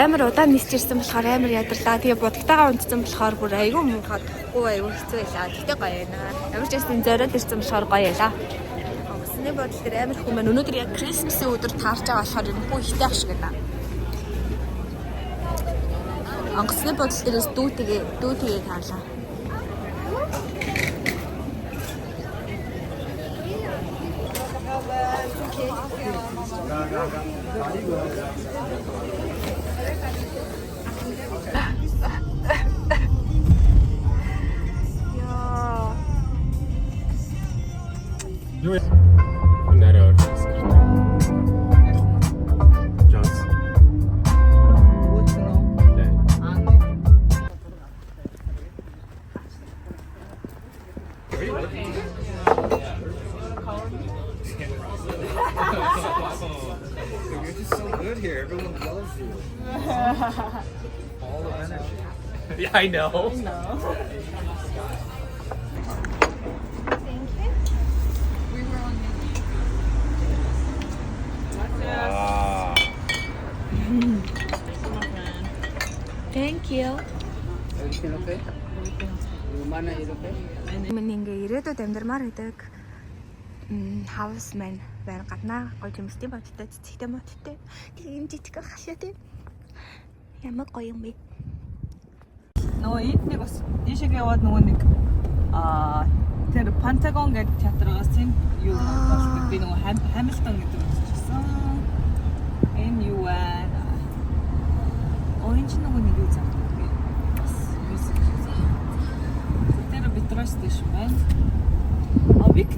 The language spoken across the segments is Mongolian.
амар удаан нисчирсэн болохоор амар ядарлаа. Тэгээ будагтайгаа унтсан болохоор бүр айгүй муухай тахгүй айгүй хэцүү байлаа. Тэгтээ гоё байна. Ямар ч байсан зориод ирсэн болохоор гоё ялаа. Онгоцны бодол дээр амар хүмүүс маань өнөөдөр яг Christmas-ийн өдөр таарч байгаа болохоор энэ бүх ихтэй ах шиг байна. Онгоцны бодол дээрээс дүүтэйгээ таарлаа. You're just so good here. Everyone loves you. All of energy. Yeah, I know. Thank you. Everything okay? Rumana is okay? Миний ингээ ирээдүйд амьдармаар байдаг хаус маань байна. Гаднаа гоё юмстэй бодтой, цэцэгтэй моттой. Тийм жижиг хашаа тийм. Ямар гоё юм бэ? Нөгөө эднийг бас ийшээ яваад нөгөө нэг тэр Пентагон гэдэг театргаас тийм юу болдог. Би нөгөө Хамилтон гэдэг үзчихсэн. Энэ юу байна? Оранж нөгөө нэг юу заадаг вэ? Мюзик. Тэр метро стэйшн байна. Авик.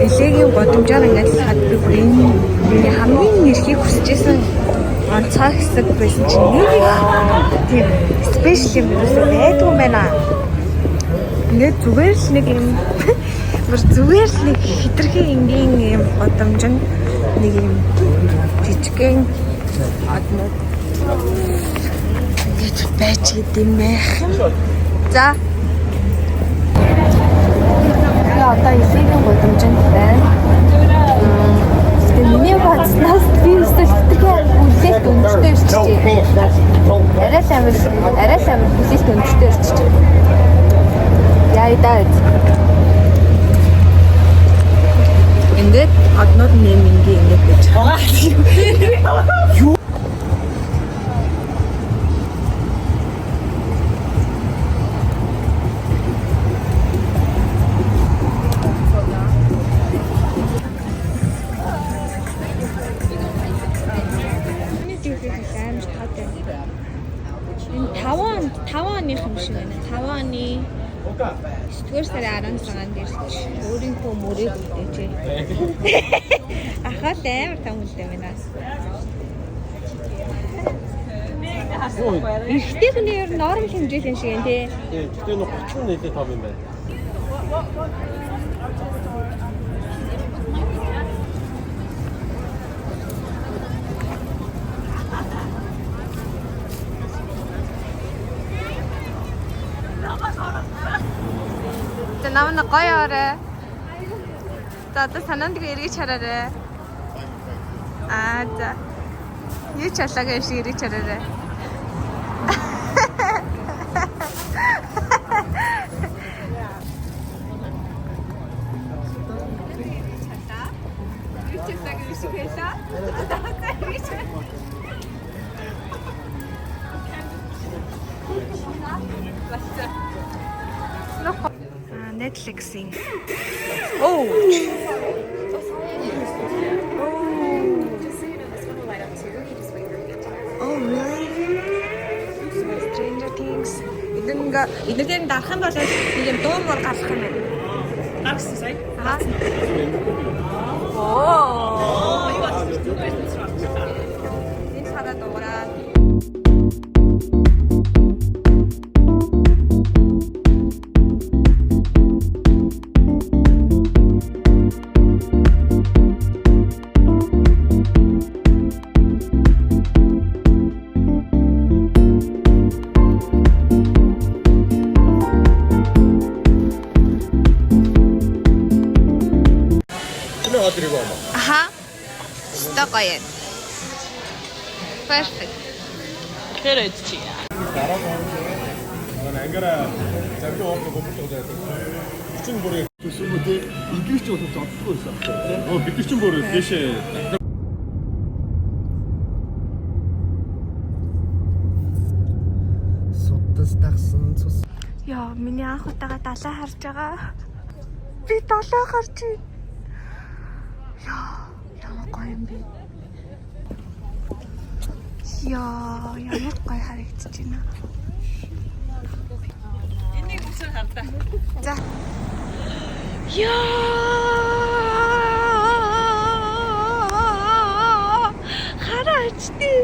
Элегийн годомжоор ингээд хаад би энэ хамгийн нэрхийг хүсэжсэн онцгой хэсэг байсан чинь нэг тийм спешиал юм байдаг юм байна. Ингээд зүгээр л нэг юм зүгээр л нэг хитрхи энгийн юм годомжин нэг юм жижигхэн однод гэж байж гэдэм байх. За одоо элегийн годомжинд байна. Тэгээ миний бодсноос би өстө хитрхи үлдээт өндөртөө ирчихжээ. Арай л амар хүлээлт өндөртөө ирчихжээ. Яа даа. Ингээд однод нэминги ингэж гэж. Юу? Тавааны юм шиг байна. Тавааны 9-р сарын 16-нд ирч өөрийнхөө мөрөөд үлдээжээ. Ахаа амар том үлдээ байна. Ихтэй хүний ер нь норм хэмжээтэй шиг юм тий. Тий, гэхдээ нэг 30 нийлээ том юм байна. Намайг гоё орой. За одоо санаанд эргэж хараарай. За. Юу ч алаагаа юм шиг эргэж хараарай. Юу ч алаагаа юм шиг хэлээ. Netflix-ing. Oh. Oh really? Stranger Things. Эдгээр дарах юм бол нэг юм дуурмаар гарах юм байна. Гарсан сая. Оо. Энэ сараа дуурай. Perfect. 그렇지. ангара завгүй оох гомдол удаад. Чин бүрээ Сүмүүдээ ингээс ч болов зодтгүй байсан. бид нар чин бүр дэшээ Судас тагсан цус. Яа, миний анх удаага далай харж байгаа. Би далай харж байна. Яа, ямар гоё юм бэ? Яа, ямар гоё харагдаж байна. Энийг үсэр хардаа. За. Яа! Хараач тий.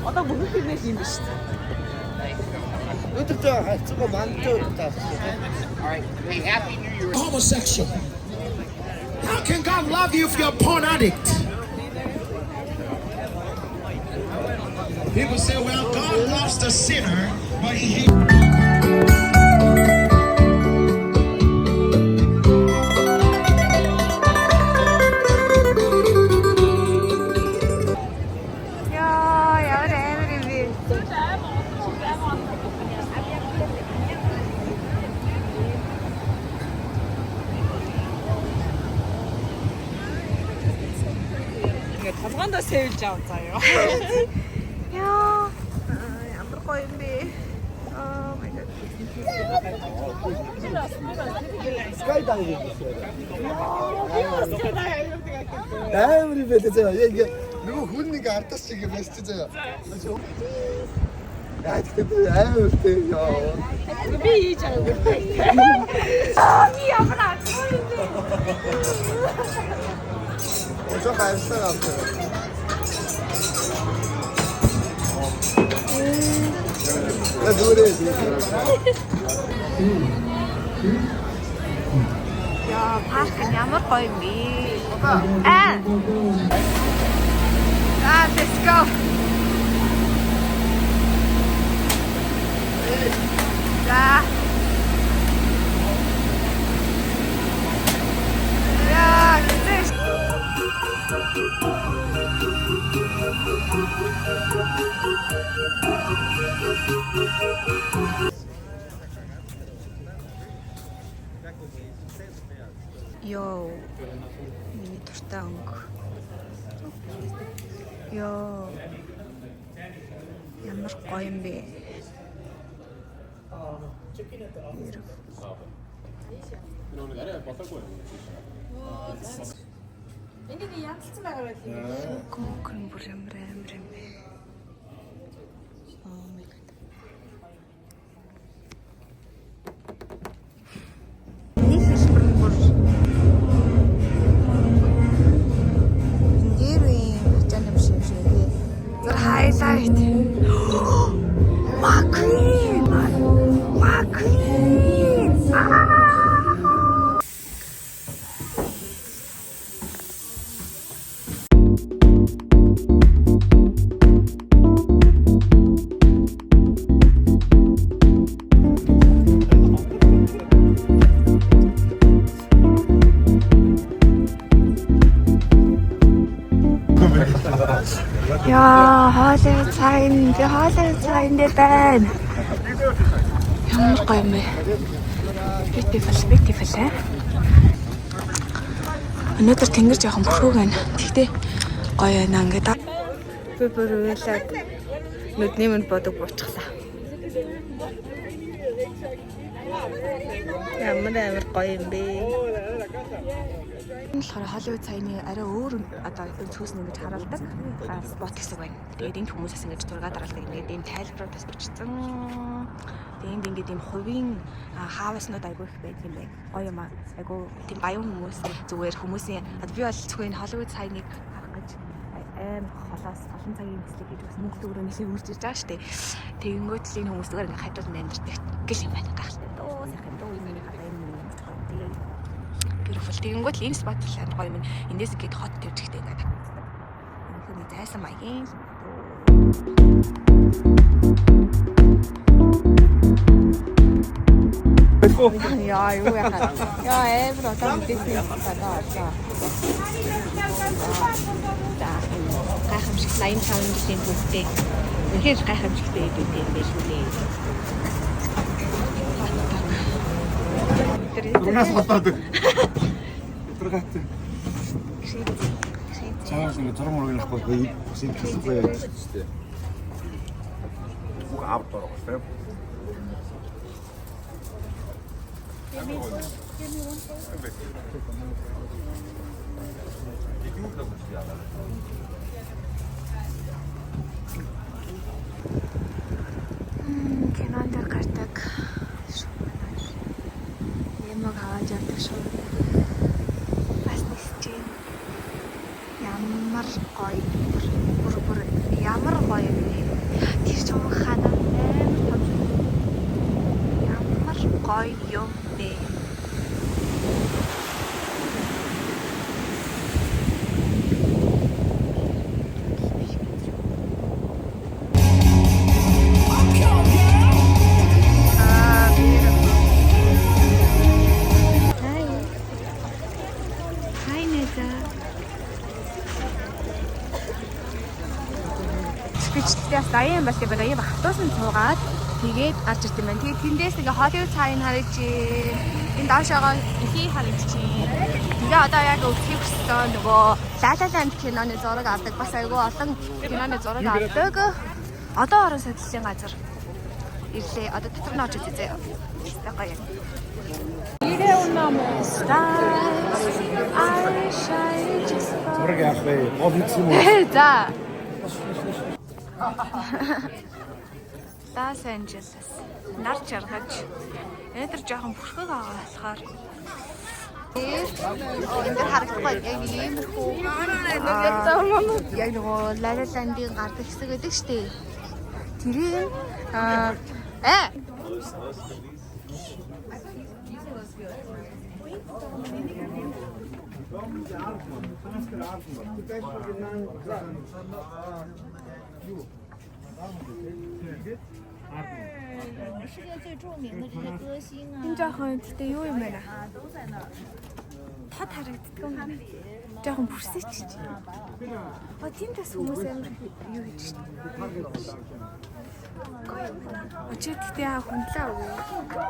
Одоо бүгд хэлмэл юм биш үү? Өдөртөө хайцгаа мандтуу таасан. Homosexual. How can God love you if you're a porn addict? People say, well, God loves the sinner, but he hates. Яа, ямар амар юм бэ? Ингээд толгоондоо сэвэлж авах заяа. Яа, ямар гоё юм бэ? Oh my god. Skydiving гэсэн. Амар юм байна заа. Яг нөгөө хүн нэг ардас шиг юм байна заа. Яа тэгтээ амар тий яа. Би хийж байгаагүй. Би ямар ачаа юм бэ? Ожоо хайрсаар авсан. Я дурээ. Яа, парк нь ямар гоё юм бэ? Let's go. За. Яа, гэвч Йоо. Миний дуртай өнгө. Йоо. Ямар гоё юм бэ? нэг арай болоогүй. Энийг янзлсан байгаа байл юм. Гүн бүр амар юм бэ? Oh my god. Нэг хэлбэр нь бүр нэрийн хачаан юм шиг тий. Зур highlight. Маквин. Яа, хоолой цайн дээр байна. Ямар гоё юм бэ? Beautiful ээ. Өнөөдөр тэнгэр жоохон бүрхүүг байна. Тэгтээ гоё байна ингээд. Би бүр уйлаад нүдний минь бодог буучглаа. Ямар гоё юм бэ? болохоор Холливуд цайны арай өөр одоо цөөс нь ингэж харуулдаг спот гэсэн байна. Тэгээд энд хүмүүсээс ингэж зураг дараалдаг. Ингээд ийм тайлбаруудаас бичсэн. Тэгээд энд ингээд ийм хувийн хаавснууд айгүй их байдаг юм байна. Гоё юм аа. Айгүй тийм баян хүмүүс зүгээр хүмүүсийн би бол зөвхөн Холливуд цайныг харах гэж аим холоос олон цагийн нислэг гэж бас мөнгө төгрөг нэлээд үрж ирж байгаа шүү дээ. Тэгэнгүүт л энэ хүмүүс зүгээр ингээд хажууд нь амьдэрдэг гэл юм байна. Гайхалтай дөө сайхан дөө юм хараа юм. Beautiful. Тэгэнгүүт л энэ спот л гоё юм. Эндээс гээд хот тавьчихтэй ингээд. Хүний зайсан маягийн. Яа, юу яхаа. Яа, эвэр одоо мэдээсний одоо олоо. За, гайхамшиг 85 жилийн түүхтэй. Үнэхээр гайхамшигтай идэв юм биш үлээ. Унаас болоод. Өдрөгат. Чамаас ингэ зураг мөрөг нахгүй симплисгүй шүү дээ. Бүх авт орох тийм. Кинонд гардаг шууд ямаг аваад явдаг шүү. Бас нисчээ. Ямар гоё. Бүр ямар гоё вэ? Тэр ч юм хана амар том. Ямар гоё юм бэ? Спичтэй бас даян бас тийм даян автуусан цуугаад тэгээд гарч ирд юм байна. Тэгээд тэндээс нэг Hollywood цаарын харж энэ доошоогоо ихий харж чинь. Тэгээ одоо яг үзхийг хүссэн нөгөө La La Land киноны зураг авдаг. Бас айгүй олон киноны зураг авдаг. Одоо орон суудлын газар ирлээ. Одоо дотор нь орж үзье. Гоё юм. Видео номер Зураг яах вэ? Гол хийсэн юм уу? За. Los Angeles. Нар жаргаж. Энэдэр жоохон бүрхэг байгаа болохоор энэ харагдахгүй яг иймэрхүү яг нөгөө La La Land-ийн гардаг хэсэг гэдэг штеп. Тэрийг энэ жоохон гэхдээ юу юм бэ? Тод харагддаг юм. Жоохон бүрсэж чи. Тиймээс хүмүүс амар юу гэж чинь. Очиж тэгтээ хөндлөө өгөө.